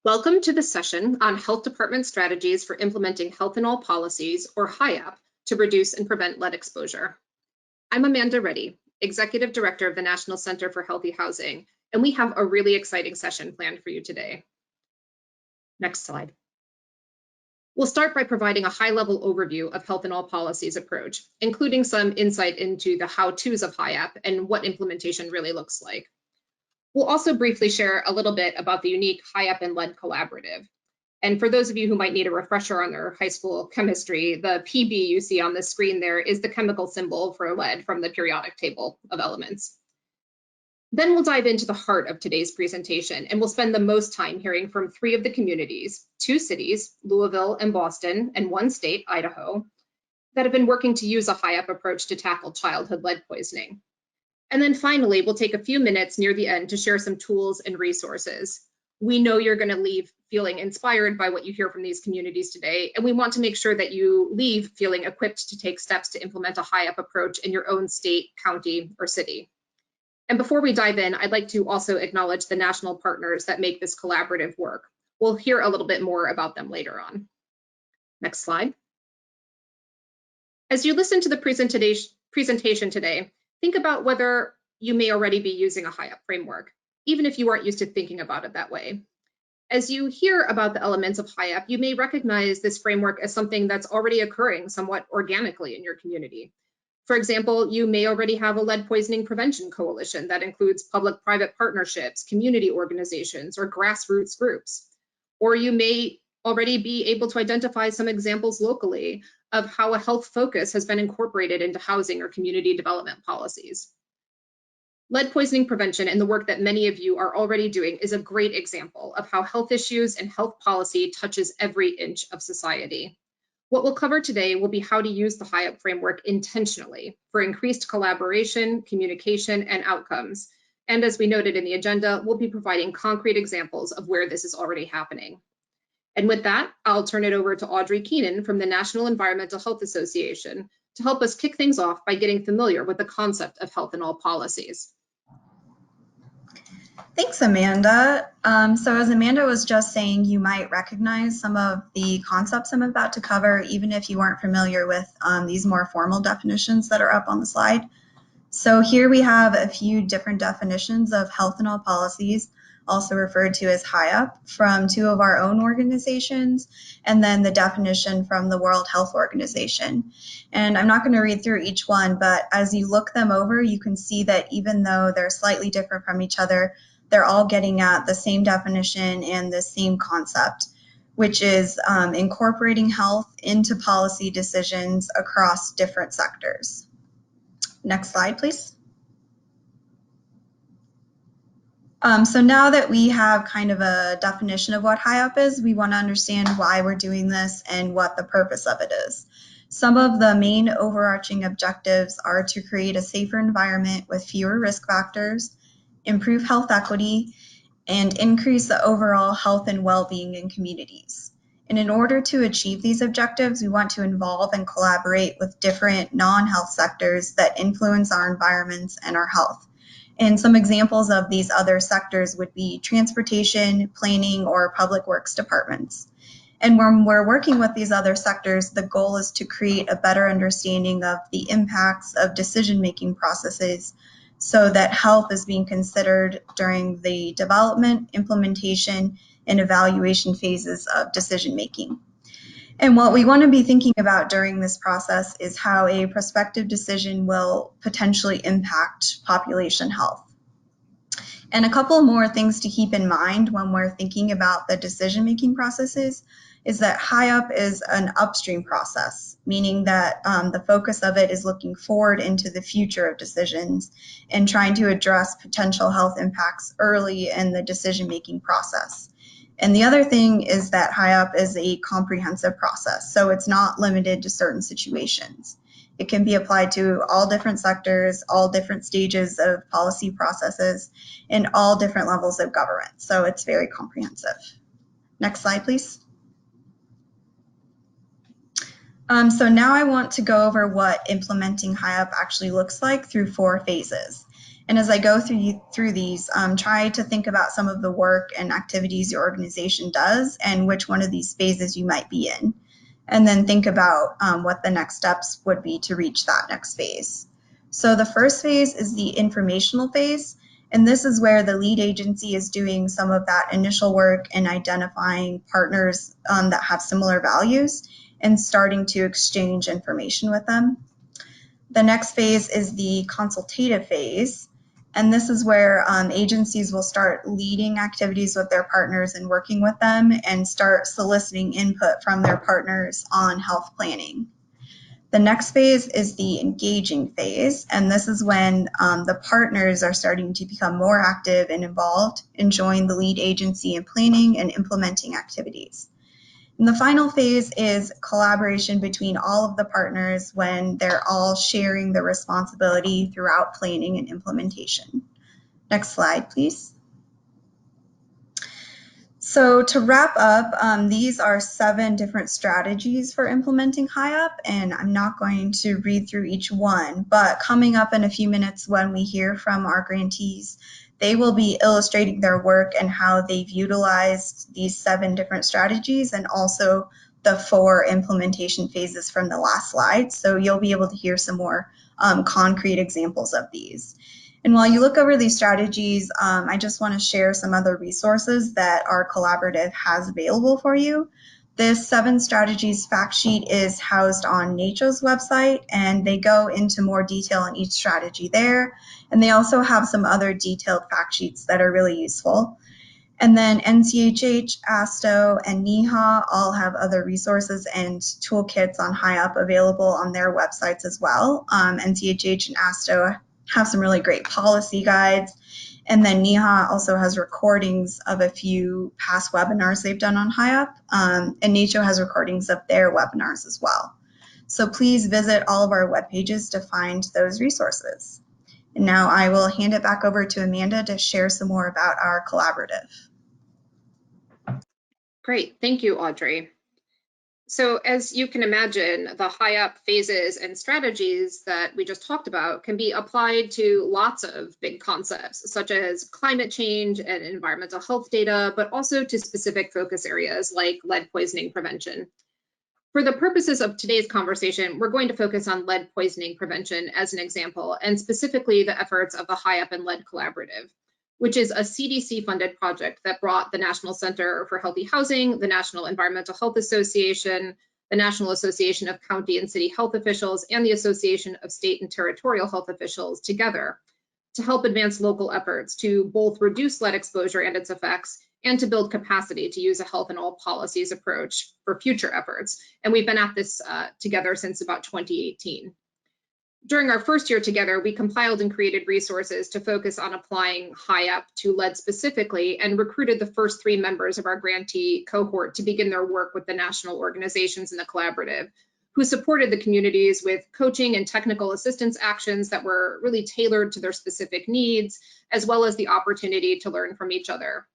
Welcome to the session on Health Department Strategies for Implementing Health in All Policies, or HiAP, to reduce and prevent lead exposure. I'm Amanda Reddy, Executive Director of the National Center for Healthy Housing, and we have a really exciting session planned for you today. Next slide. We'll start by providing a high-level overview of Health in All Policies approach, including some insight into the how-tos of HiAP and what implementation really looks like. We'll also briefly share a little bit about the unique HiAP and Lead Collaborative. And for those of you who might need a refresher on their high school chemistry, the PB you see on the screen there is the chemical symbol for lead from the periodic table of elements. Then we'll dive into the heart of today's presentation, and we'll spend the most time hearing from 3 of the communities, 2 cities, Louisville and Boston, and 1 state, Idaho, that have been working to use a HiAP approach to tackle childhood lead poisoning. And then finally, we'll take a few minutes near the end to share some tools and resources. We know you're going to leave feeling inspired by what you hear from these communities today, and we want to make sure that you leave feeling equipped to take steps to implement a HiAP approach in your own state, county, or city. And before we dive in, I'd like to also acknowledge the national partners that make this collaborative work. We'll hear a little bit more about them later on. Next slide. As you listen to the presentation today, think about whether you may already be using a HiAP framework, even if you aren't used to thinking about it that way. As you hear about the elements of HiAP, you may recognize this framework as something that's already occurring somewhat organically in your community. For example, you may already have a lead poisoning prevention coalition that includes public-private partnerships, community organizations, or grassroots groups. Or you may already be able to identify some examples locally of how a health focus has been incorporated into housing or community development policies. Lead poisoning prevention and the work that many of you are already doing is a great example of how health issues and health policy touches every inch of society. What we'll cover today will be how to use the HiAP framework intentionally for increased collaboration, communication, and outcomes. And as we noted in the agenda, we'll be providing concrete examples of where this is already happening. And with that, I'll turn it over to Audrey Keenan from the National Environmental Health Association to help us kick things off by getting familiar with the concept of health in all policies. Thanks, Amanda. So as Amanda was just saying, you might recognize some of the concepts I'm about to cover, even if you weren't familiar with these more formal definitions that are up on the slide. So here we have a few different definitions of health in all policies, also referred to as HiAP, from 2 of our own organizations, and then the definition from the World Health Organization. And I'm not going to read through each one, but as you look them over, you can see that even though they're slightly different from each other, they're all getting at the same definition and the same concept, which is incorporating health into policy decisions across different sectors. Next slide, please. So now that we have kind of a definition of what HiAP is, we want to understand why we're doing this and what the purpose of it is. Some of the main overarching objectives are to create a safer environment with fewer risk factors, improve health equity, and increase the overall health and well-being in communities. And in order to achieve these objectives, we want to involve and collaborate with different non-health sectors that influence our environments and our health. And some examples of these other sectors would be transportation, planning, or public works departments. And when we're working with these other sectors, the goal is to create a better understanding of the impacts of decision-making processes so that health is being considered during the development, implementation, and evaluation phases of decision-making. And what we want to be thinking about during this process is how a prospective decision will potentially impact population health. And a couple more things to keep in mind when we're thinking about the decision-making processes is that HiAP is an upstream process, meaning that the focus of it is looking forward into the future of decisions and trying to address potential health impacts early in the decision-making process. And the other thing is that HiAP is a comprehensive process, so it's not limited to certain situations. It can be applied to all different sectors, all different stages of policy processes, and all different levels of government, so it's very comprehensive. Next slide, please. So now I want to go over what implementing HiAP actually looks like through 4 phases. And as I go through these, try to think about some of the work and activities your organization does and which one of these phases you might be in. And then think about what the next steps would be to reach that next phase. So the first phase is the informational phase. And this is where the lead agency is doing some of that initial work and identifying partners that have similar values and starting to exchange information with them. The next phase is the consultative phase. And this is where agencies will start leading activities with their partners and working with them and start soliciting input from their partners on health planning. The next phase is the engaging phase, and this is when the partners are starting to become more active and involved and join the lead agency in planning and implementing activities. And the final phase is collaboration between all of the partners when they're all sharing the responsibility throughout planning and implementation. Next slide, please. So to wrap up, these are 7 different strategies for implementing HiAP, and I'm not going to read through each one, but coming up in a few minutes when we hear from our grantees, they will be illustrating their work and how they've utilized these 7 different strategies and also the 4 implementation phases from the last slide. So you'll be able to hear some more concrete examples of these. And while you look over these strategies, I just want to share some other resources that our collaborative has available for you. This 7 strategies fact sheet is housed on NCHH's website, and they go into more detail on each strategy there. And they also have some other detailed fact sheets that are really useful. And then NCHH, ASTO, and NEHA all have other resources and toolkits on HiAP available on their websites as well. NCHH and ASTO have some really great policy guides. And then NEHA also has recordings of a few past webinars they've done on HiAP, and NCHH has recordings of their webinars as well. So please visit all of our web pages to find those resources. And now I will hand it back over to Amanda to share some more about our collaborative. Great, thank you, Audrey. So as you can imagine, the HiAP phases and strategies that we just talked about can be applied to lots of big concepts, such as climate change and environmental health data, but also to specific focus areas like lead poisoning prevention. For the purposes of today's conversation, we're going to focus on lead poisoning prevention as an example, and specifically the efforts of the HiAP and Lead Collaborative, which is a CDC-funded project that brought the National Center for Healthy Housing, the National Environmental Health Association, the National Association of County and City Health Officials, and the Association of State and Territorial Health Officials together to help advance local efforts to both reduce lead exposure and its effects, and to build capacity to use a health in all policies approach for future efforts. And we've been at this together since about 2018. During our first year together, we compiled and created resources to focus on applying HiAP to lead specifically, and recruited the first 3 members of our grantee cohort to begin their work with the national organizations in the collaborative, who supported the communities with coaching and technical assistance actions that were really tailored to their specific needs, as well as the opportunity to learn from each other.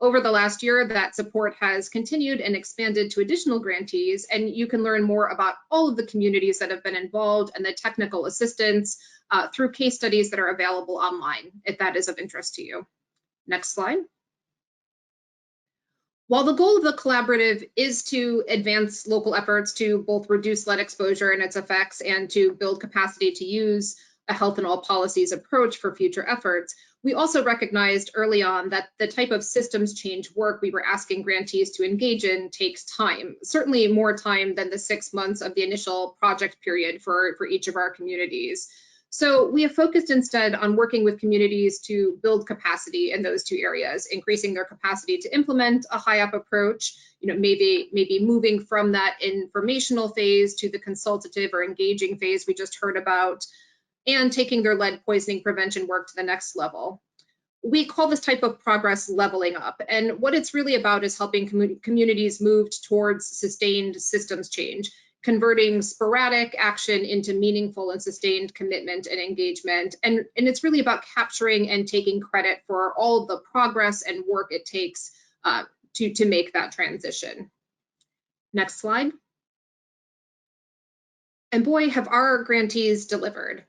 Over the last year, that support has continued and expanded to additional grantees, and you can learn more about all of the communities that have been involved and the technical assistance through case studies that are available online, if that is of interest to you. Next slide. While the goal of the collaborative is to advance local efforts to both reduce lead exposure and its effects and to build capacity to use a health in all policies approach for future efforts, we also recognized early on that the type of systems change work we were asking grantees to engage in takes time, certainly more time than the 6 months of the initial project period for each of our communities. So we have focused instead on working with communities to build capacity in those 2 areas, increasing their capacity to implement a HiAP approach, maybe moving from that informational phase to the consultative or engaging phase we just heard about, and taking their lead poisoning prevention work to the next level. We call this type of progress leveling up, and what it's really about is helping communities move towards sustained systems change, converting sporadic action into meaningful and sustained commitment and engagement. And it's really about capturing and taking credit for all of the progress and work it takes to make that transition. Next slide. And boy, have our grantees delivered.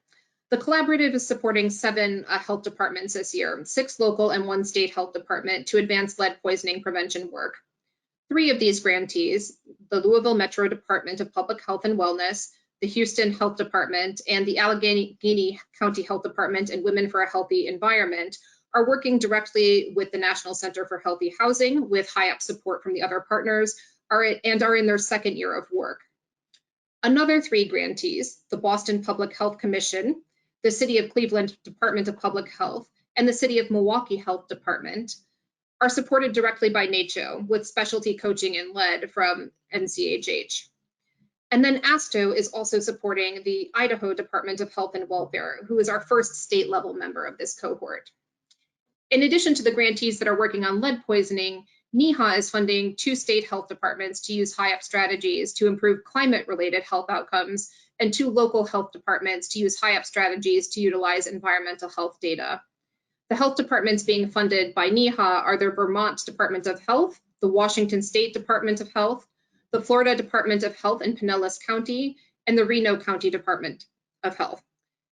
The collaborative is supporting 7 health departments this year, 6 local and 1 state health department to advance lead poisoning prevention work. 3 of these grantees, the Louisville Metro Department of Public Health and Wellness, the Houston Health Department, and the Allegheny County Health Department and Women for a Healthy Environment, are working directly with the National Center for Healthy Housing with HiAP support from the other partners and are in their 2nd year of work. Another 3 grantees, the Boston Public Health Commission, the City of Cleveland Department of Public Health, and the City of Milwaukee Health Department, are supported directly by NCHH with specialty coaching in lead from NCHH. And then ASTO is also supporting the Idaho Department of Health and Welfare, who is our first state level member of this cohort. In addition to the grantees that are working on lead poisoning, NCHH is funding 2 state health departments to use HiAP strategies to improve climate-related health outcomes, and 2 local health departments to use HiAP strategies to utilize environmental health data. The health departments being funded by NCHH are the Vermont Department of Health, the Washington State Department of Health, the Florida Department of Health in Pinellas County, and the Reno County Department of Health.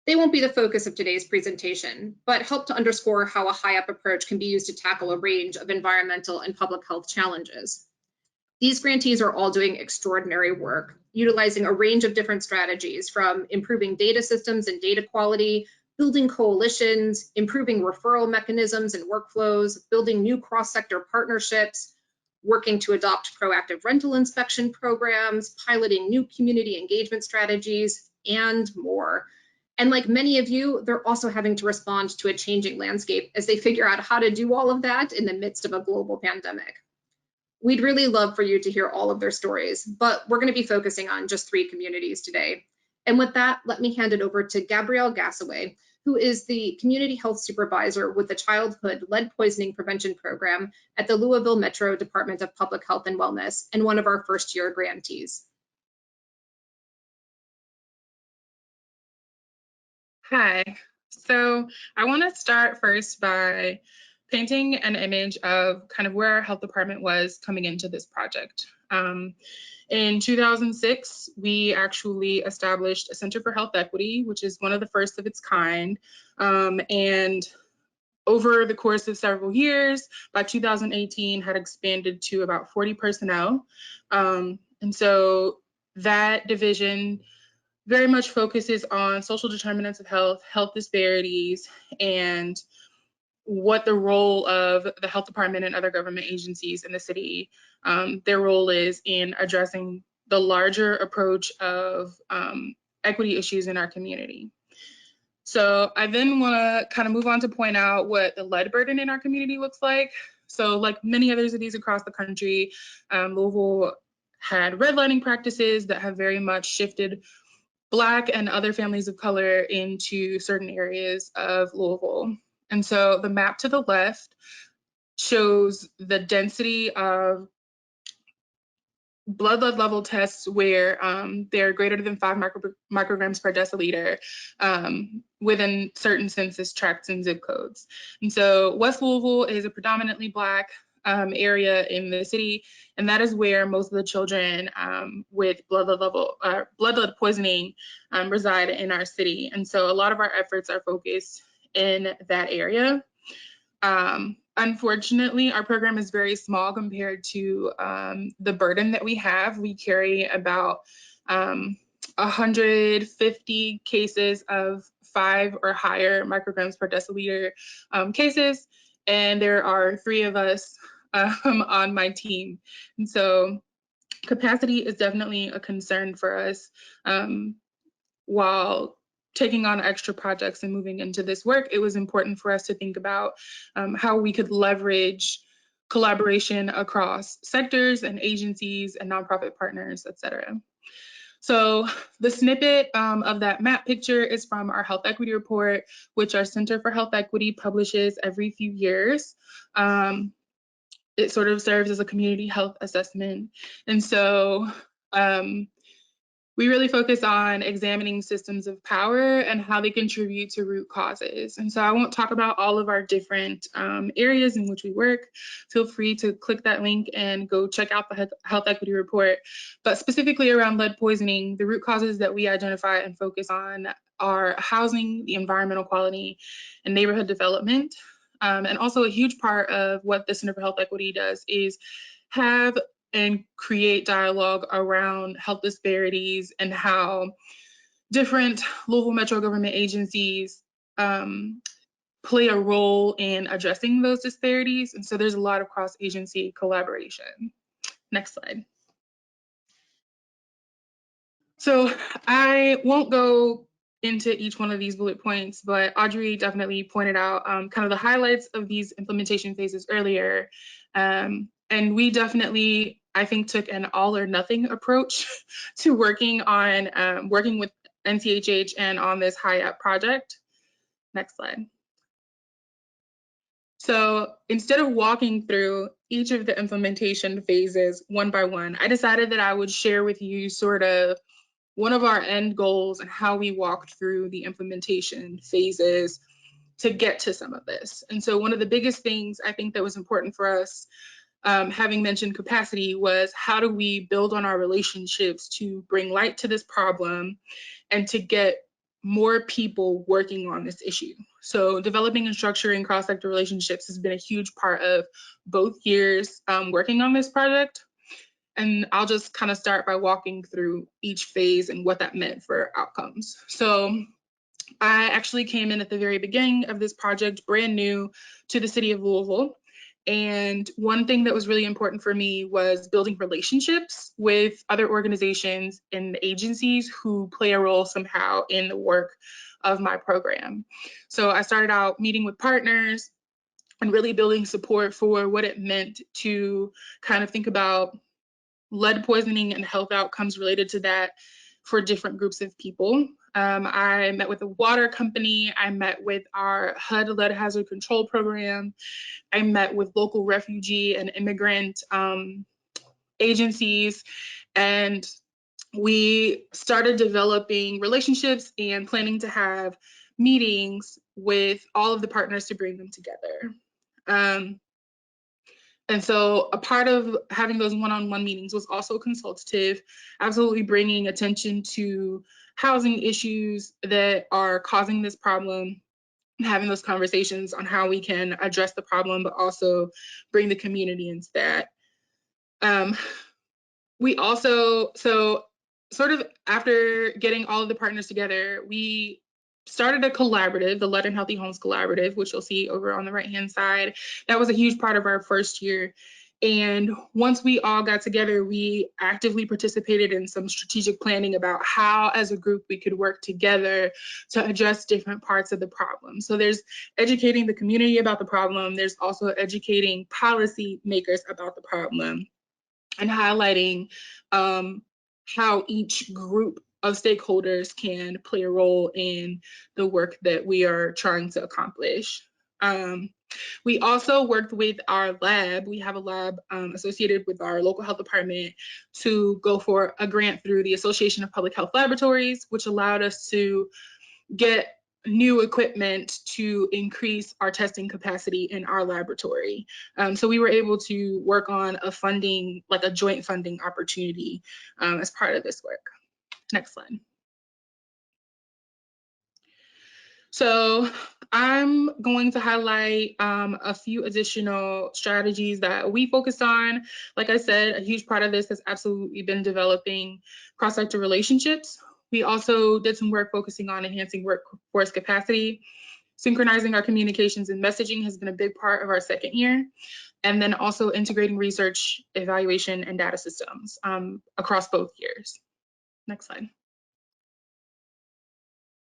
They won't be the focus of today's presentation, but help to underscore how a HiAP approach can be used to tackle a range of environmental and public health challenges. These grantees are all doing extraordinary work, utilizing a range of different strategies from improving data systems and data quality, building coalitions, improving referral mechanisms and workflows, building new cross-sector partnerships, working to adopt proactive rental inspection programs, piloting new community engagement strategies, and more. And like many of you, they're also having to respond to a changing landscape as they figure out how to do all of that in the midst of a global pandemic. We'd really love for you to hear all of their stories, but we're going to be focusing on just 3 communities today. And with that, let me hand it over to Gabrielle Gassaway, who is the Community Health Supervisor with the Childhood Lead Poisoning Prevention Program at the Louisville Metro Department of Public Health and Wellness and one of our first-year grantees. Hi, so I want to start first by painting an image of kind of where our health department was coming into this project. In 2006, we actually established a Center for Health Equity, which is one of the first of its kind. And over the course of several years, by 2018, had expanded to about 40 personnel. And so that division very much focuses on social determinants of health, health disparities, and what the role of the health department and other government agencies in the city, their role is in addressing the larger approach of equity issues in our community. So I then want to kind of move on to point out what the lead burden in our community looks like. So like many other cities across the country, Louisville had redlining practices that have very much shifted Black and other families of color into certain areas of Louisville. And so the map to the left shows the density of blood lead level tests where they're greater than 5 micrograms per deciliter within certain census tracts and zip codes. And so West Louisville is a predominantly Black area in the city, and that is where most of the children with blood lead poisoning reside in our city. And so a lot of our efforts are focused in that area. Unfortunately, our program is very small compared to the burden that we have. We carry about 150 cases of 5 or higher micrograms per deciliter cases, and there are 3 of us on my team. And so capacity is definitely a concern for us while taking on extra projects and moving into this work. It was important for us to think about how we could leverage collaboration across sectors and agencies and nonprofit partners, et cetera. So the snippet of that map picture is from our health equity report, which our Center for Health Equity publishes every few years. It sort of serves as a community health assessment. And so we really focus on examining systems of power and how they contribute to root causes. And so I won't talk about all of our different areas in which we work. Feel free to click that link and go check out the health equity report. But specifically around lead poisoning, the root causes that we identify and focus on our housing, the environmental quality, and neighborhood development. And also a huge part of what the Center for Health Equity does is have and create dialogue around health disparities and how different local metro government agencies play a role in addressing those disparities. And so there's a lot of cross-agency collaboration. Next slide. So I won't go into each one of these bullet points, but Audrey definitely pointed out kind of the highlights of these implementation phases earlier. And we definitely, I think, took an all or nothing approach to working on working with NCHH and on this HiAP project. Next slide. So instead of walking through each of the implementation phases one by one, I decided that I would share with you sort of one of our end goals and how we walked through the implementation phases to get to some of this. And so one of the biggest things I think that was important for us, having mentioned capacity, was how do we build on our relationships to bring light to this problem and to get more people working on this issue. So developing and structuring cross-sector relationships has been a huge part of both years working on this project. And I'll just kind of start by walking through each phase and what that meant for outcomes. So I actually came in at the very beginning of this project, brand new to the city of Louisville. And one thing that was really important for me was building relationships with other organizations and agencies who play a role somehow in the work of my program. So I started out meeting with partners and really building support for what it meant to kind of think about lead poisoning and health outcomes related to that for different groups of people. I met with a water company. I met with our HUD lead hazard control program. I met with local refugee and immigrant agencies, and we started developing relationships and planning to have meetings with all of the partners to bring them together. And so a part of having those one-on-one meetings was also consultative, absolutely bringing attention to housing issues that are causing this problem, and having those conversations on how we can address the problem, but also bring the community into that. We also, so sort of after getting all of the partners together, we started a collaborative, the Lead and Healthy Homes Collaborative, which you'll see over on the right-hand side. That was a huge part of our first year. And once we all got together, we actively participated in some strategic planning about how, as a group, we could work together to address different parts of the problem. So there's educating the community about the problem. There's also educating policy makers about the problem and highlighting how each group of stakeholders can play a role in the work that we are trying to accomplish. We also worked with our lab. We have a lab associated with our local health department to go for a grant through the Association of Public Health Laboratories, which allowed us to get new equipment to increase our testing capacity in our laboratory. So we were able to work on a funding, like a joint funding opportunity as part of this work. Next slide. So I'm going to highlight a few additional strategies that we focused on. Like I said, a huge part of this has absolutely been developing cross-sector relationships. We also did some work focusing on enhancing workforce capacity. Synchronizing our communications and messaging has been a big part of our second year. And then also integrating research, evaluation, and data systems across both years. Next slide.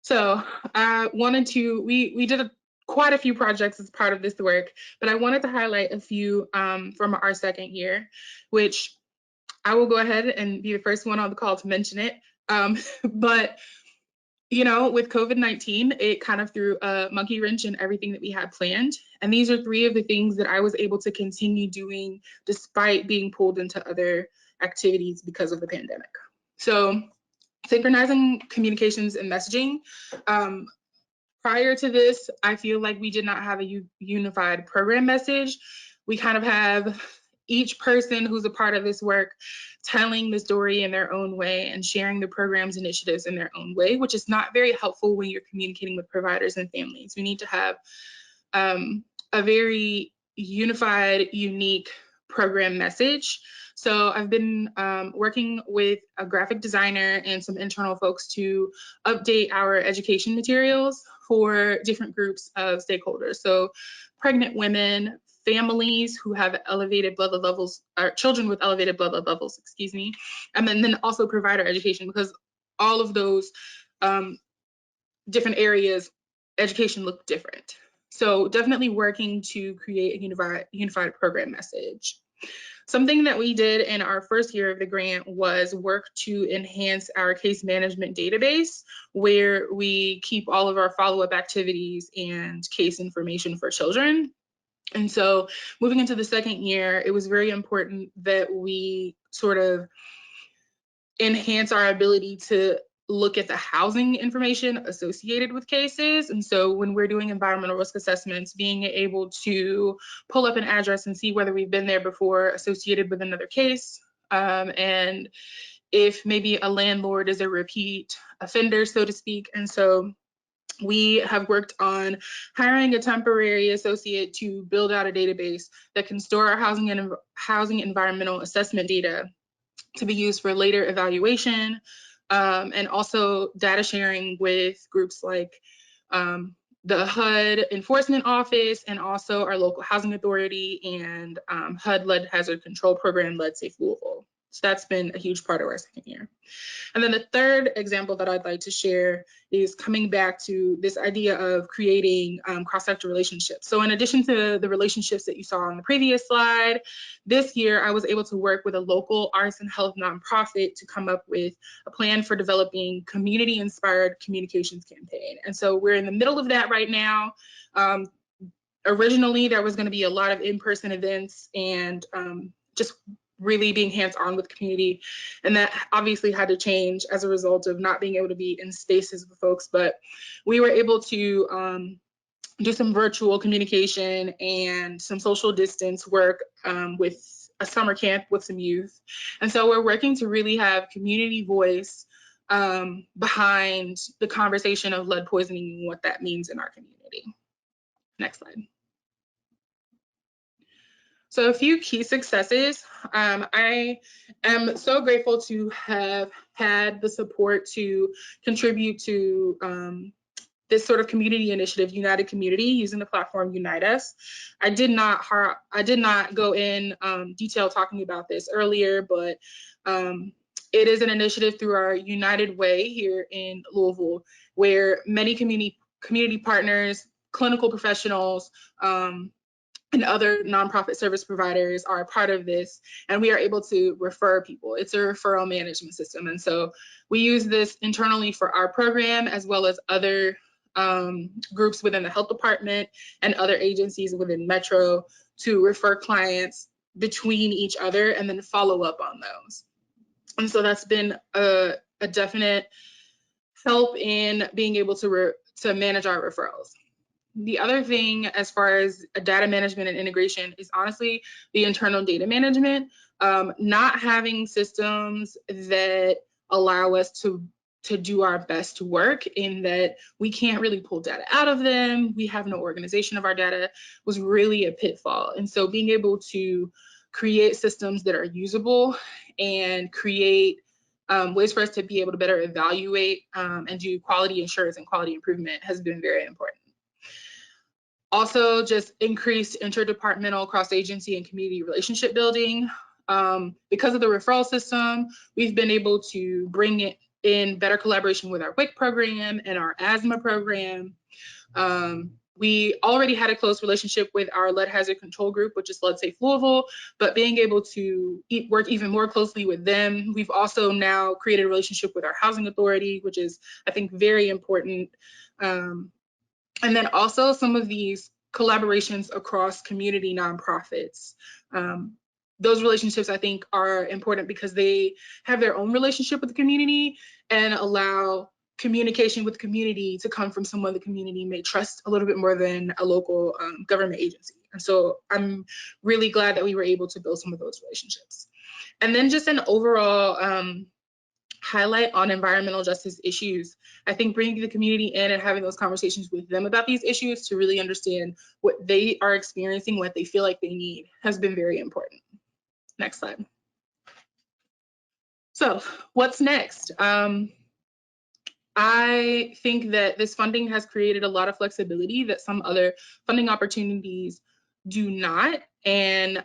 So I wanted to, we did quite a few projects as part of this work, but I wanted to highlight a few from our second year, which I will go ahead and be the first one on the call to mention it. But you know, with COVID-19, it kind of threw a monkey wrench in everything that we had planned. And these are three of the things that I was able to continue doing despite being pulled into other activities because of the pandemic. So synchronizing communications and messaging. Prior to this, I feel like we did not have a unified program message. We kind of have each person who's a part of this work telling the story in their own way and sharing the program's initiatives in their own way, which is not very helpful when you're communicating with providers and families. We need to have a very unified, unique program message. So I've been working with a graphic designer and some internal folks to update our education materials for different groups of stakeholders. So pregnant women, families who have elevated blood levels, or children with elevated blood levels, excuse me, and then also provider education, because all of those different areas, education look different. So definitely working to create a unified program message. Something that we did in our first year of the grant was work to enhance our case management database, where we keep all of our follow-up activities and case information for children. And so moving into the second year, it was very important that we sort of enhance our ability to look at the housing information associated with cases. And so when we're doing environmental risk assessments, being able to pull up an address and see whether we've been there before associated with another case, and if maybe a landlord is a repeat offender, so to speak. And so we have worked on hiring a temporary associate to build out a database that can store our housing environmental assessment data to be used for later evaluation, and also data sharing with groups like the HUD Enforcement Office and also our local housing authority and HUD Lead Hazard Control Program led Safe Louisville. So that's been a huge part of our second year. And then the third example that I'd like to share is coming back to this idea of creating cross-sector relationships. So in addition to the relationships that you saw on the previous slide, this year I was able to work with a local arts and health nonprofit to come up with a plan for developing community-inspired communications campaign. And so we're in the middle of that right now. Originally, there was going to be a lot of in-person events and just really being hands-on with community, and that obviously had to change as a result of not being able to be in spaces with folks. But we were able to do some virtual communication and some social distance work with a summer camp with some youth. And so we're working to really have community voice behind the conversation of lead poisoning and what that means in our community. Next slide. So a few key successes. I am so grateful to have had the support to contribute to this sort of community initiative, United Community, using the platform Unite Us. I did not go in detail talking about this earlier, but it is an initiative through our United Way here in Louisville, where many community partners, clinical professionals, and other nonprofit service providers are a part of this, and we are able to refer people. It's a referral management system. And so we use this internally for our program, as well as other groups within the health department and other agencies within Metro to refer clients between each other and then follow up on those. And so that's been a definite help in being able to manage our referrals. The other thing as far as data management and integration is honestly the internal data management. Not having systems that allow us to do our best work, in that we can't really pull data out of them. We have no organization of our data, was really a pitfall. And so being able to create systems that are usable and create ways for us to be able to better evaluate and do quality assurance and quality improvement has been very important. Also, just increased interdepartmental, cross-agency, and community relationship building. Because of the referral system, we've been able to bring in better collaboration with our WIC program and our asthma program. We already had a close relationship with our lead hazard control group, which is Lead Safe Louisville, but being able to work even more closely with them. We've also now created a relationship with our housing authority, which is, I think, very important. And then also some of these collaborations across community nonprofits. Those relationships, I think, are important because they have their own relationship with the community and allow communication with the community to come from someone the community may trust a little bit more than a local government agency. And so I'm really glad that we were able to build some of those relationships. And then just an overall highlight on environmental justice issues. I think bringing the community in and having those conversations with them about these issues to really understand what they are experiencing, what they feel like they need, has been very important. Next slide. So what's next? I think that this funding has created a lot of flexibility that some other funding opportunities do not. And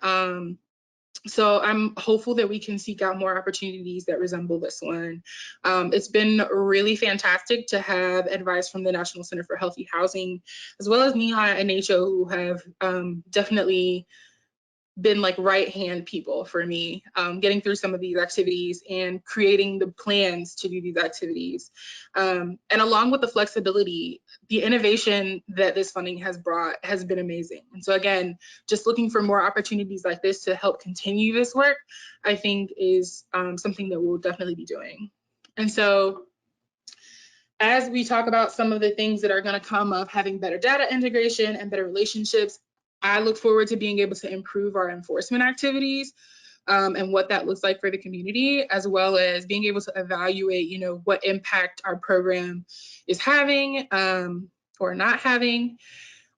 so I'm hopeful that we can seek out more opportunities that resemble this one. It's been really fantastic to have advice from the National Center for Healthy Housing, as well as NCHH and HO, who have definitely been like right-hand people for me, getting through some of these activities and creating the plans to do these activities. And along with the flexibility, the innovation that this funding has brought has been amazing. And so again, just looking for more opportunities like this to help continue this work, I think is something that we'll definitely be doing. And so as we talk about some of the things that are going to come of having better data integration and better relationships, I look forward to being able to improve our enforcement activities and what that looks like for the community, as well as being able to evaluate, what impact our program is having or not having.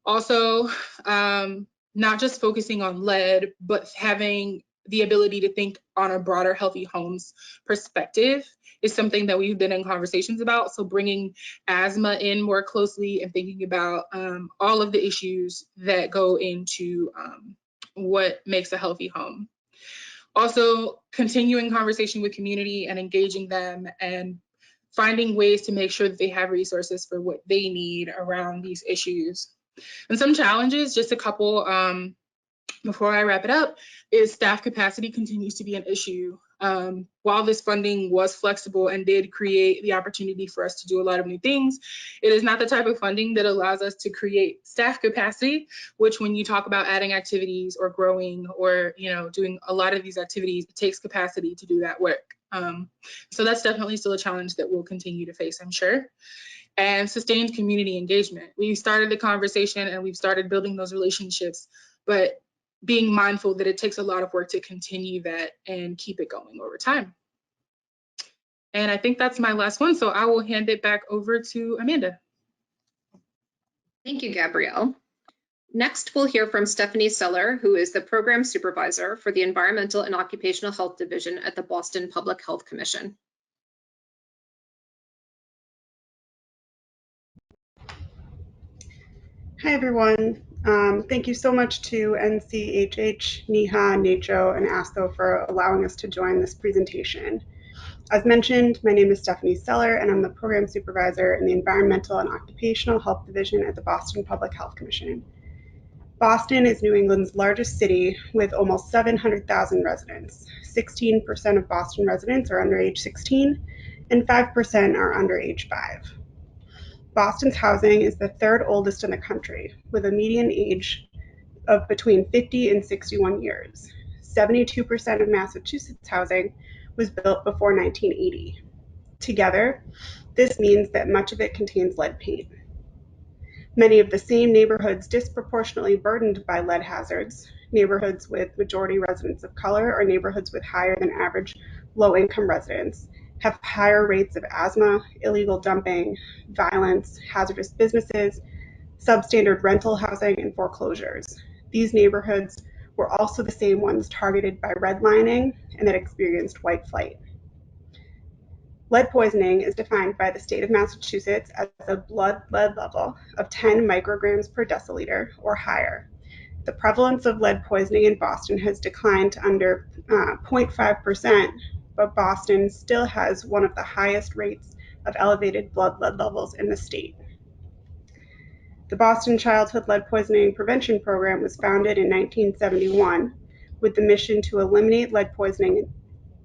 Also, not just focusing on lead, but having the ability to think on a broader healthy homes perspective is something that we've been in conversations about. So bringing asthma in more closely and thinking about all of the issues that go into what makes a healthy home. Also, continuing conversation with community and engaging them and finding ways to make sure that they have resources for what they need around these issues. And some challenges, just a couple before I wrap it up, is staff capacity continues to be an issue. While this funding was flexible and did create the opportunity for us to do a lot of new things, it is not the type of funding that allows us to create staff capacity, which when you talk about adding activities or growing or doing a lot of these activities, it takes capacity to do that work. So that's definitely still a challenge that we'll continue to face, I'm sure. And sustained community engagement. We started the conversation and we've started building those relationships, but being mindful that it takes a lot of work to continue that and keep it going over time. And I think that's my last one, so I will hand it back over to Amanda. Thank you, Gabrielle. Next, we'll hear from Stephanie Seller, who is the Program Supervisor for the Environmental and Occupational Health Division at the Boston Public Health Commission. Hi, everyone. Thank you so much to NCHH, NCHH, NACHO, and ASTHO for allowing us to join this presentation. As mentioned, my name is Stephanie Seller, and I'm the Program Supervisor in the Environmental and Occupational Health Division at the Boston Public Health Commission. Boston is New England's largest city with almost 700,000 residents. 16% of Boston residents are under age 16, and 5% are under age 5. Boston's housing is the third oldest in the country, with a median age of between 50 and 61 years. 72% of Massachusetts housing was built before 1980. Together, this means that much of it contains lead paint. Many of the same neighborhoods disproportionately burdened by lead hazards, neighborhoods with majority residents of color or neighborhoods with higher than average low-income residents, have higher rates of asthma, illegal dumping, violence, hazardous businesses, substandard rental housing, and foreclosures. These neighborhoods were also the same ones targeted by redlining and that experienced white flight. Lead poisoning is defined by the state of Massachusetts as a blood lead level of 10 micrograms per deciliter or higher. The prevalence of lead poisoning in Boston has declined to under 0.5%, but Boston still has one of the highest rates of elevated blood lead levels in the state. The Boston Childhood Lead Poisoning Prevention Program was founded in 1971 with the mission to eliminate lead poisoning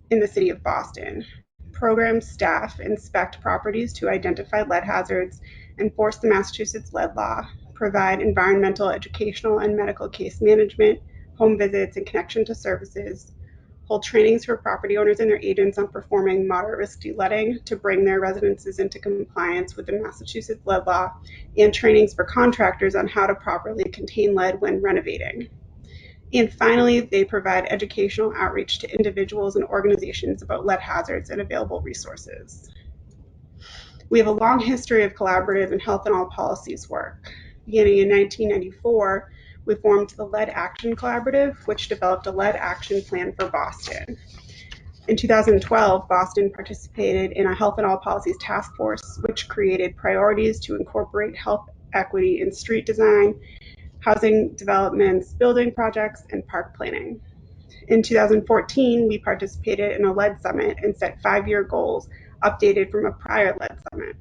in the city of Boston. Program staff inspect properties to identify lead hazards, enforce the Massachusetts lead law, provide environmental, educational, and medical case management, home visits, and connection to services, hold trainings for property owners and their agents on performing moderate risk de-leading to bring their residences into compliance with the Massachusetts lead law, and trainings for contractors on how to properly contain lead when renovating. And finally, they provide educational outreach to individuals and organizations about lead hazards and available resources. We have a long history of collaborative and health and all policies work. Beginning in 1994, we formed the Lead Action Collaborative, which developed a lead action plan for Boston. In 2012, Boston participated in a Health and All Policies task force, which created priorities to incorporate health equity in street design, housing developments, building projects, and park planning. In 2014, we participated in a lead summit and set 5-year goals updated from a prior lead summit.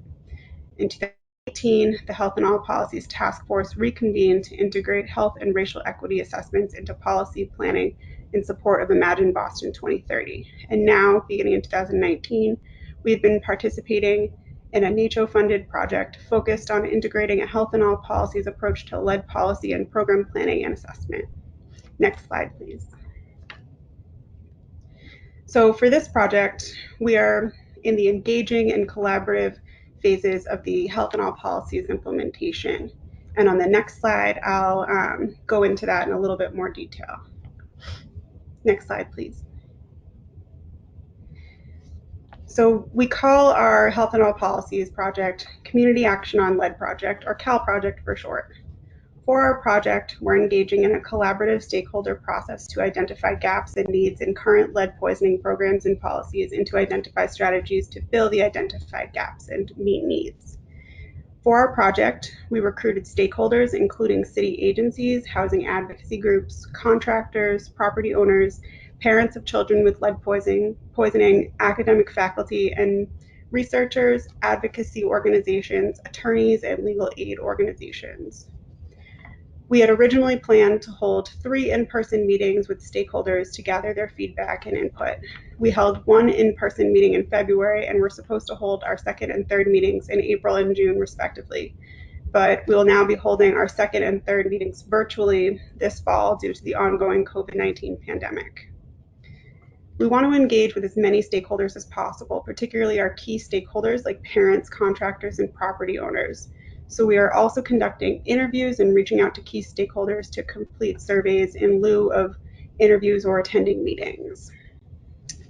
In 2018, the Health and All Policies Task Force reconvened to integrate health and racial equity assessments into policy planning in support of Imagine Boston 2030. And now, beginning in 2019, we've been participating in a NCHH-funded project focused on integrating a health and all policies approach to lead policy and program planning and assessment. Next slide, please. So for this project, we are in the engaging and collaborative phases of the Health and All Policies implementation. And on the next slide, I'll go into that in a little bit more detail. Next slide, please. So we call our Health and All Policies project Community Action on Lead Project, or CAL project for short. For our project, we're engaging in a collaborative stakeholder process to identify gaps and needs in current lead poisoning programs and policies and to identify strategies to fill the identified gaps and meet needs. For our project, we recruited stakeholders, including city agencies, housing advocacy groups, contractors, property owners, parents of children with lead poisoning, academic faculty, and researchers, advocacy organizations, attorneys, and legal aid organizations. We had originally planned to hold 3 in-person meetings with stakeholders to gather their feedback and input. We held 1 in-person meeting in February, and we're supposed to hold our 2nd and 3rd meetings in April and June, respectively. But we will now be holding our 2nd and 3rd meetings virtually this fall due to the ongoing COVID-19 pandemic. We want to engage with as many stakeholders as possible, particularly our key stakeholders like parents, contractors, and property owners. So we are also conducting interviews and reaching out to key stakeholders to complete surveys in lieu of interviews or attending meetings.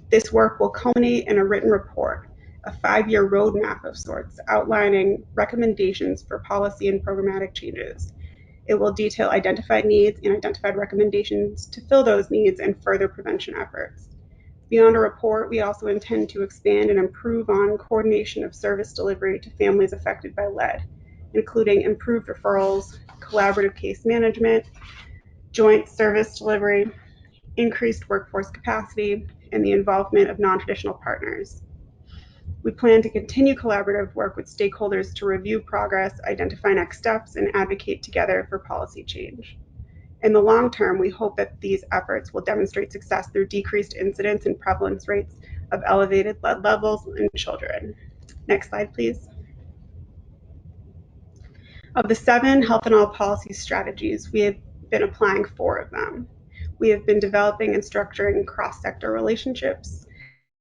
This work will culminate in a written report, a 5-year roadmap of sorts, outlining recommendations for policy and programmatic changes. It will detail identified needs and identified recommendations to fill those needs and further prevention efforts. Beyond a report, we also intend to expand and improve on coordination of service delivery to families affected by lead, including improved referrals, collaborative case management, joint service delivery, increased workforce capacity, and the involvement of non-traditional partners. We plan to continue collaborative work with stakeholders to review progress, identify next steps, and advocate together for policy change. In the long term, we hope that these efforts will demonstrate success through decreased incidence and prevalence rates of elevated lead levels in children. Next slide, please. Of the 7 health and all policy strategies, we have been applying 4 of them. We have been developing and structuring cross-sector relationships,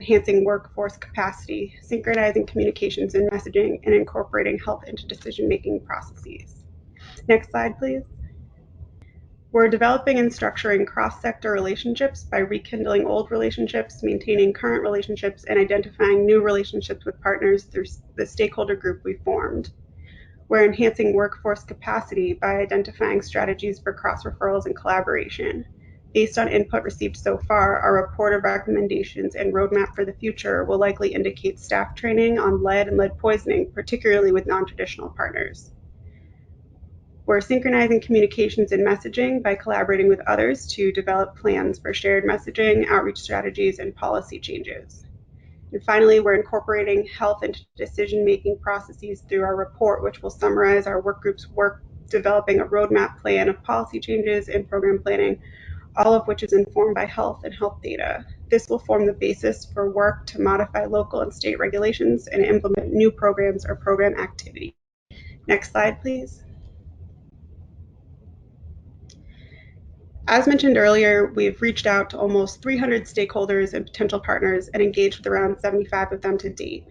enhancing workforce capacity, synchronizing communications and messaging, and incorporating health into decision-making processes. Next slide, please. We're developing and structuring cross-sector relationships by rekindling old relationships, maintaining current relationships, and identifying new relationships with partners through the stakeholder group we formed. We're enhancing workforce capacity by identifying strategies for cross-referrals and collaboration. Based on input received so far, our report of recommendations and roadmap for the future will likely indicate staff training on lead and lead poisoning, particularly with non-traditional partners. We're synchronizing communications and messaging by collaborating with others to develop plans for shared messaging, outreach strategies, and policy changes. And finally, we're incorporating health into decision-making processes through our report, which will summarize our work group's work developing a roadmap plan of policy changes and program planning, all of which is informed by health and health data. This will form the basis for work to modify local and state regulations and implement new programs or program activity. Next slide, please. As mentioned earlier, we've reached out to almost 300 stakeholders and potential partners and engaged with around 75 of them to date.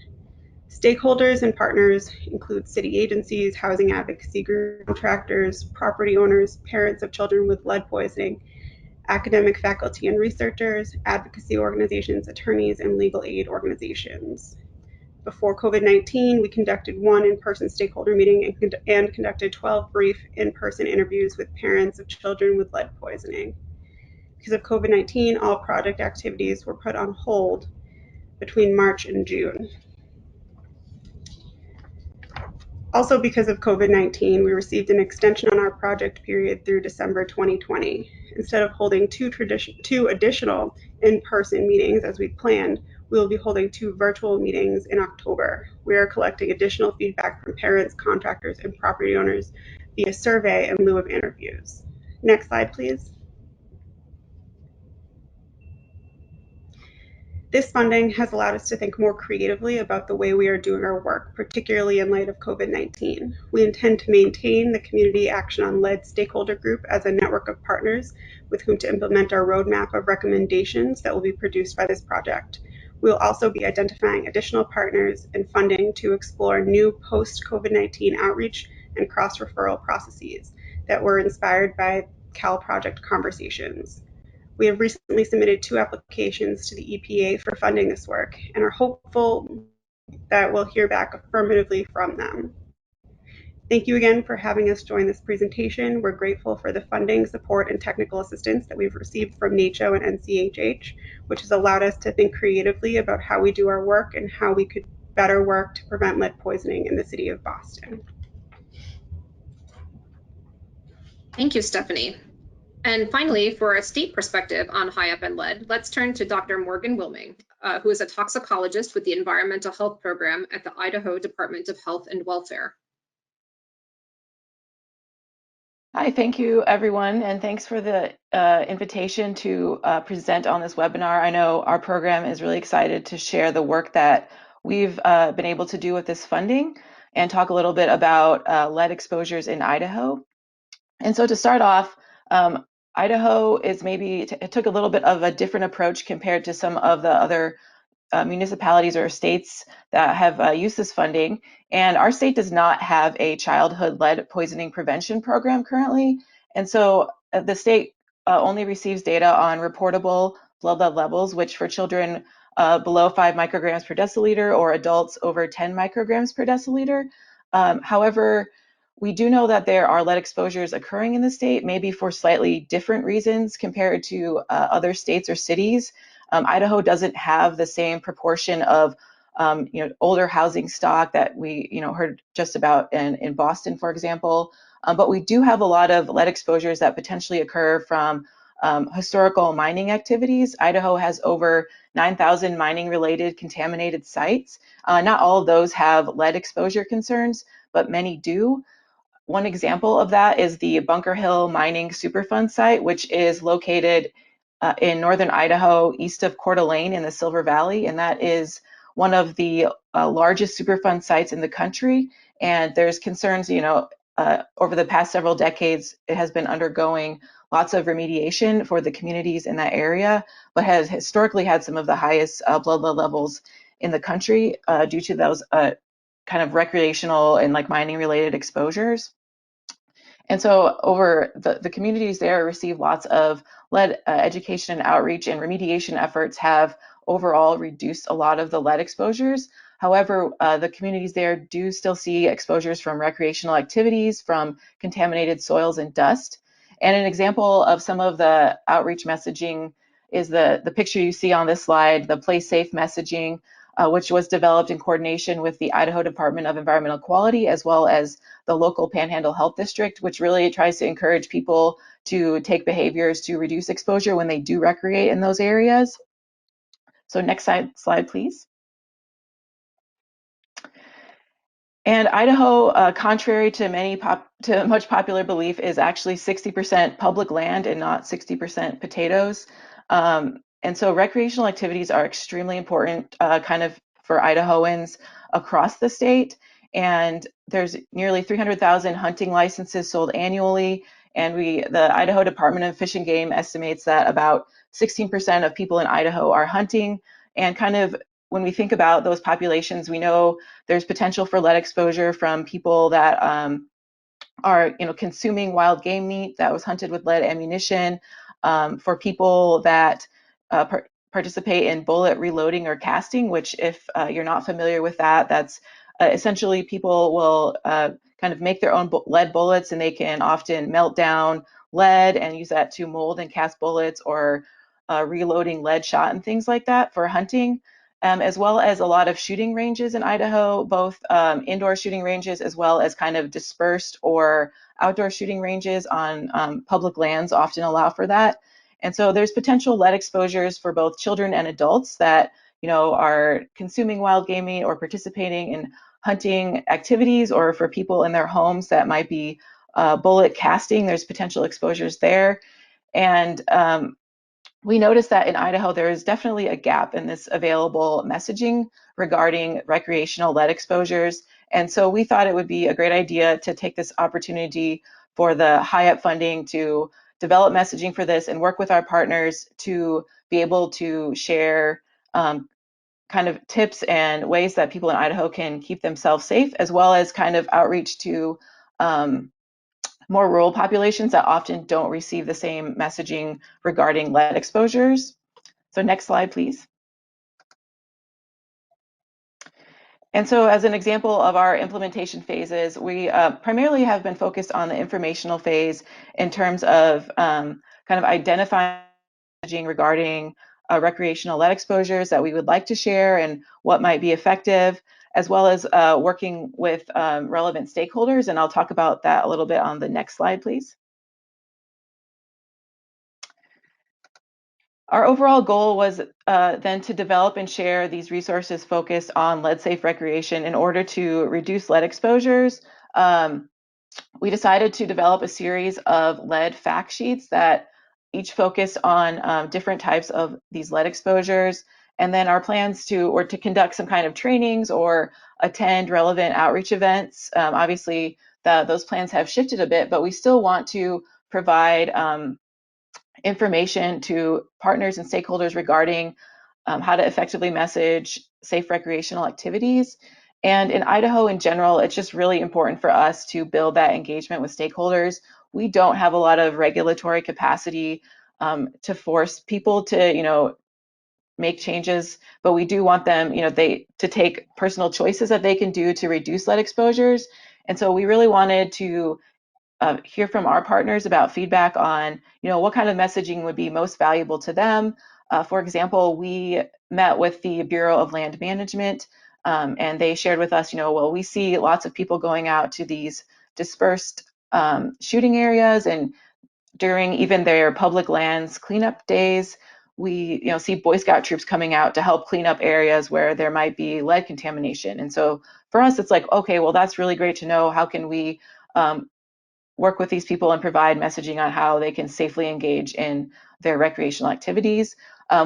Stakeholders and partners include city agencies, housing advocacy groups, contractors, property owners, parents of children with lead poisoning, academic faculty and researchers, advocacy organizations, attorneys, and legal aid organizations. Before COVID-19, we conducted one in-person stakeholder meeting and conducted 12 brief in-person interviews with parents of children with lead poisoning. Because of COVID-19, all project activities were put on hold between March and June. Also, because of COVID-19, we received an extension on our project period through December 2020. Instead of holding two additional in-person meetings as we planned, we will be holding 2 virtual meetings in October. We are collecting additional feedback from parents, contractors, and property owners via survey in lieu of interviews. Next slide, please. This funding has allowed us to think more creatively about the way we are doing our work, particularly in light of COVID-19. We intend to maintain the Community Action on Lead stakeholder group as a network of partners with whom to implement our roadmap of recommendations that will be produced by this project. We will also be identifying additional partners and funding to explore new post-COVID-19 outreach and cross-referral processes that were inspired by Cal Project conversations. We have recently submitted 2 applications to the EPA for funding this work and are hopeful that we'll hear back affirmatively from them. Thank you again for having us join this presentation. We're grateful for the funding, support, and technical assistance that we've received from NCHH and NCHH, which has allowed us to think creatively about how we do our work and how we could better work to prevent lead poisoning in the city of Boston. Thank you, Stephanie. And finally, for a state perspective on HiAP and lead, let's turn to Dr. Morgan Wilming, who is a toxicologist with the Environmental Health Program at the Idaho Department of Health and Welfare. Hi, thank you everyone, and thanks for the invitation to present on this webinar. I know our program is really excited to share the work that we've been able to do with this funding and talk a little bit about lead exposures in Idaho. And so to start off, Idaho is it took a little bit of a different approach compared to some of the other municipalities or states that have used this funding. And our state does not have a childhood lead poisoning prevention program currently. And so the state only receives data on reportable blood lead levels, which for children below 5 micrograms per deciliter or adults over 10 micrograms per deciliter. However, we do know that there are lead exposures occurring in the state, maybe for slightly different reasons compared to other states or cities. Idaho doesn't have the same proportion of older housing stock that we heard just about in Boston, for example. But we do have a lot of lead exposures that potentially occur from historical mining activities. Idaho has over 9,000 mining-related contaminated sites. Not all of those have lead exposure concerns, but many do. One example of that is the Bunker Hill Mining Superfund site, which is located in northern Idaho, east of Coeur d'Alene in the Silver Valley, and that is one of the largest Superfund sites in the country. And there's concerns, over the past several decades, it has been undergoing lots of remediation for the communities in that area, but has historically had some of the highest blood lead levels in the country due to those kind of recreational and mining related exposures. And so over the communities there receive lots of lead education and outreach, and remediation efforts have overall reduced a lot of the lead exposures. However, the communities there do still see exposures from recreational activities, from contaminated soils and dust. And an example of some of the outreach messaging is the picture you see on this slide, the Play Safe messaging, which was developed in coordination with the Idaho Department of Environmental Quality, as well as the local Panhandle Health District, which really tries to encourage people to take behaviors to reduce exposure when they do recreate in those areas. So next slide, please. And Idaho, contrary to much popular belief, is actually 60% public land and not 60% potatoes. And so recreational activities are extremely important kind of for Idahoans across the state. And there's nearly 300,000 hunting licenses sold annually. And the Idaho Department of Fish and Game estimates that about 16% of people in Idaho are hunting. And kind of when we think about those populations, we know there's potential for lead exposure from people that are consuming wild game meat that was hunted with lead ammunition, for people that participate in bullet reloading or casting, which if you're not familiar with that, that's essentially people will kind of make their own lead bullets, and they can often melt down lead and use that to mold and cast bullets, or reloading lead shot and things like that for hunting. As well as a lot of shooting ranges in Idaho, both indoor shooting ranges as well as kind of dispersed or outdoor shooting ranges on public lands often allow for that. And so there's potential lead exposures for both children and adults that are consuming wild game meat or participating in hunting activities, or for people in their homes that might be bullet casting. There's potential exposures there. And we noticed that in Idaho, there is definitely a gap in this available messaging regarding recreational lead exposures. And so we thought it would be a great idea to take this opportunity for the HiAP funding to develop messaging for this and work with our partners to be able to share kind of tips and ways that people in Idaho can keep themselves safe, as well as kind of outreach to more rural populations that often don't receive the same messaging regarding lead exposures. So next slide, please. And so as an example of our implementation phases, we primarily have been focused on the informational phase in terms of kind of identifying messaging regarding recreational lead exposures that we would like to share and what might be effective, as well as working with relevant stakeholders. And I'll talk about that a little bit on the next slide, please. Our overall goal was then to develop and share these resources focused on lead-safe recreation in order to reduce lead exposures. We decided to develop a series of lead fact sheets that each focus on different types of these lead exposures. And then our plans to conduct some kind of trainings or attend relevant outreach events. Obviously, those plans have shifted a bit, but we still want to provide information to partners and stakeholders regarding how to effectively message safe recreational activities. And in Idaho in general, it's just really important for us to build that engagement with stakeholders. We don't have a lot of regulatory capacity to force people to, make changes, but we do want them, to take personal choices that they can do to reduce lead exposures. And so we really wanted to hear from our partners about feedback on, what kind of messaging would be most valuable to them. For example, we met with the Bureau of Land Management, and they shared with us, well, we see lots of people going out to these dispersed shooting areas, and during even their public lands cleanup days, we see Boy Scout troops coming out to help clean up areas where there might be lead contamination. And so for us, it's like, okay, well, that's really great to know. How can we work with these people and provide messaging on how they can safely engage in their recreational activities?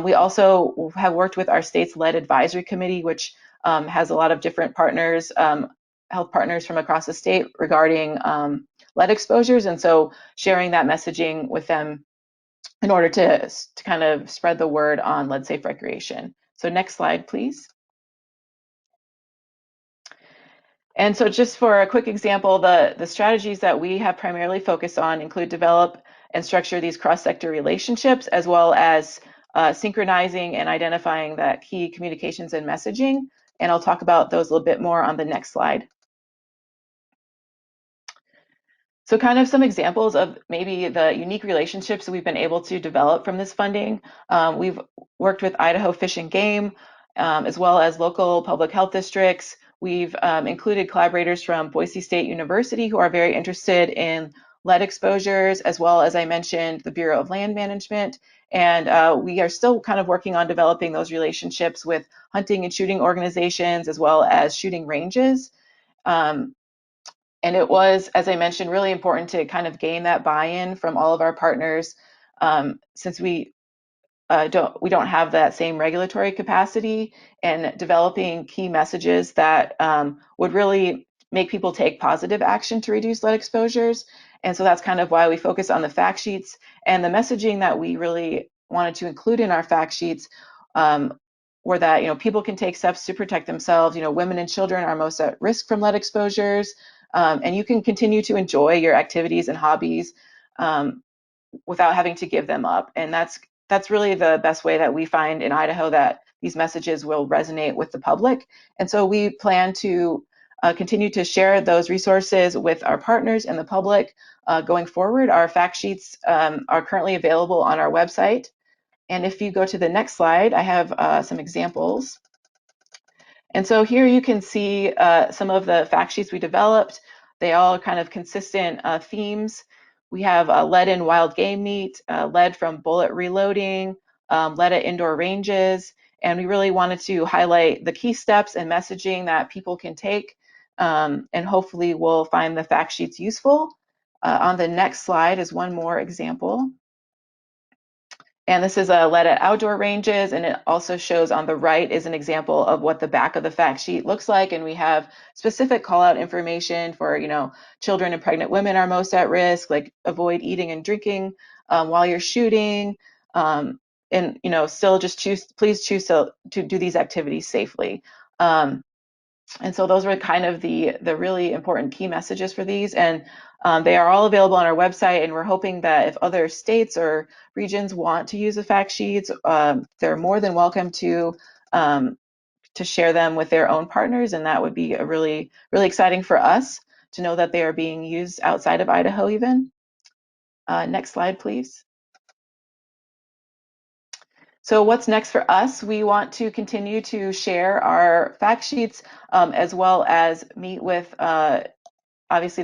We also have worked with our state's lead advisory committee, which has a lot of different partners, health partners from across the state regarding lead exposures. And so sharing that messaging with them in order to kind of spread the word on lead safe recreation. So next slide, please. And so just for a quick example, the strategies that we have primarily focused on include develop and structure these cross-sector relationships, as well as synchronizing and identifying that key communications and messaging. And I'll talk about those a little bit more on the next slide. So kind of some examples of maybe the unique relationships that we've been able to develop from this funding. We've worked with Idaho Fish and Game, as well as local public health districts. We've included collaborators from Boise State University who are very interested in lead exposures, as well as I mentioned, the Bureau of Land Management. And we are still kind of working on developing those relationships with hunting and shooting organizations, as well as shooting ranges. And it was, as I mentioned, really important to kind of gain that buy-in from all of our partners, since we don't have that same regulatory capacity, and developing key messages that would really make people take positive action to reduce lead exposures. And so that's kind of why we focus on the fact sheets, and the messaging that we really wanted to include in our fact sheets were that, people can take steps to protect themselves. Women and children are most at risk from lead exposures, and you can continue to enjoy your activities and hobbies without having to give them up. And that's really the best way that we find in Idaho that these messages will resonate with the public. And so we plan to continue to share those resources with our partners and the public going forward. Our fact sheets are currently available on our website. And if you go to the next slide, I have some examples. And so here you can see some of the fact sheets we developed. They all kind of consistent themes. We have lead in wild game meat, lead from bullet reloading, lead at indoor ranges, and we really wanted to highlight the key steps and messaging that people can take, and hopefully we'll find the fact sheets useful. On the next slide is one more example. And this is a lead at outdoor ranges, and it also shows on the right is an example of what the back of the fact sheet looks like. And we have specific call out information for, children and pregnant women are most at risk, like avoid eating and drinking while you're shooting. And, still just please choose to do these activities safely. And so those were kind of the really important key messages for these. And they are all available on our website, and we're hoping that if other states or regions want to use the fact sheets, they're more than welcome to share them with their own partners, and that would be a really, really exciting for us to know that they are being used outside of Idaho even. Next slide, please. So what's next for us? We want to continue to share our fact sheets as well as meet with obviously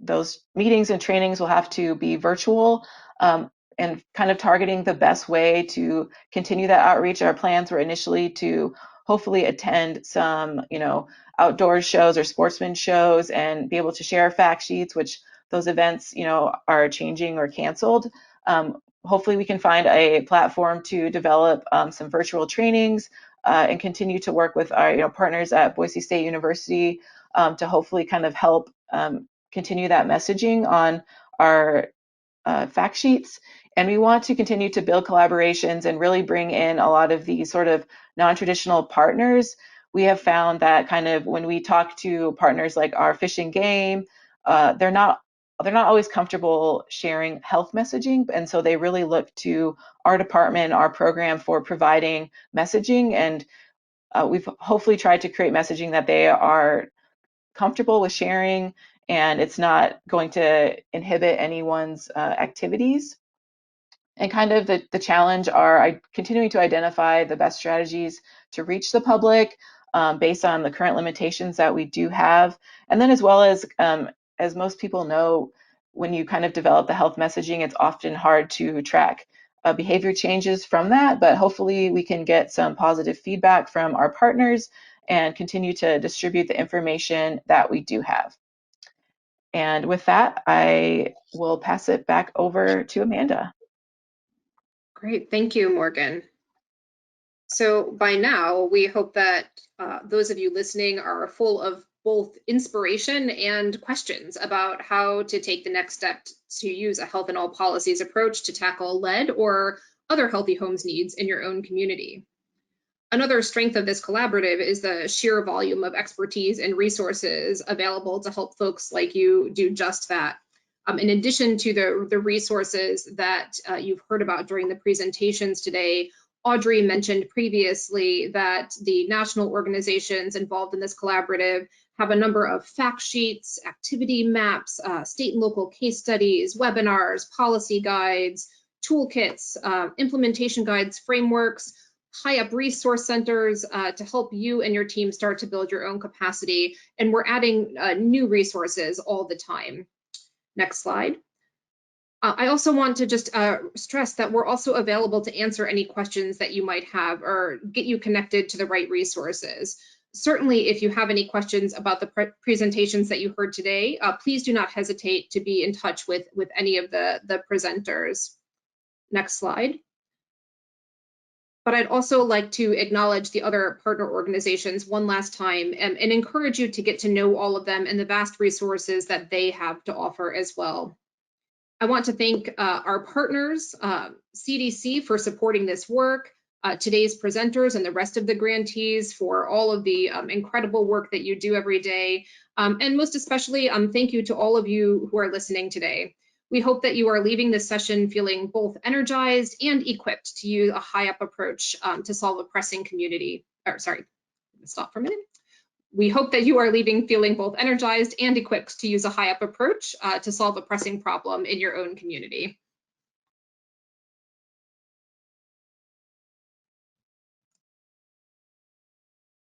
those meetings and trainings will have to be virtual, and kind of targeting the best way to continue that outreach. Our plans were initially to hopefully attend some, outdoor shows or sportsman shows and be able to share fact sheets, which those events, are changing or canceled. Hopefully we can find a platform to develop some virtual trainings and continue to work with our partners at Boise State University to hopefully kind of help continue that messaging on our fact sheets. And we want to continue to build collaborations and really bring in a lot of these sort of non-traditional partners. We have found that kind of when we talk to partners like our Fish and Game, they're not always comfortable sharing health messaging, and so they really look to our department, our program for providing messaging, and we've hopefully tried to create messaging that they are comfortable with sharing, and it's not going to inhibit anyone's activities. And kind of the challenge are continuing to identify the best strategies to reach the public based on the current limitations that we do have. And then as well as most people know, when you kind of develop the health messaging, it's often hard to track behavior changes from that, but hopefully we can get some positive feedback from our partners and continue to distribute the information that we do have. And with that, I will pass it back over to Amanda. Great, thank you, Morgan. So by now, we hope that those of you listening are full of both inspiration and questions about how to take the next step to use a health in all policies approach to tackle lead or other healthy homes needs in your own community. Another strength of this collaborative is the sheer volume of expertise and resources available to help folks like you do just that. In addition to the resources that you've heard about during the presentations today, Audrey mentioned previously that the national organizations involved in this collaborative have a number of fact sheets, activity maps, state and local case studies, webinars, policy guides, toolkits, implementation guides, frameworks, HiAP resource centers to help you and your team start to build your own capacity. And we're adding new resources all the time. Next slide. I also want to just stress that we're also available to answer any questions that you might have or get you connected to the right resources. Certainly, if you have any questions about the presentations that you heard today, please do not hesitate to be in touch with any of the presenters. Next slide. But I'd also like to acknowledge the other partner organizations one last time and encourage you to get to know all of them and the vast resources that they have to offer as well. I want to thank our partners, CDC, for supporting this work, today's presenters and the rest of the grantees for all of the incredible work that you do every day. And most especially, thank you to all of you who are listening today. We hope that you are leaving this session feeling both energized and equipped to use a HiAP approach to solve a pressing stop for a minute. We hope that you are leaving feeling both energized and equipped to use a HiAP approach to solve a pressing problem in your own community.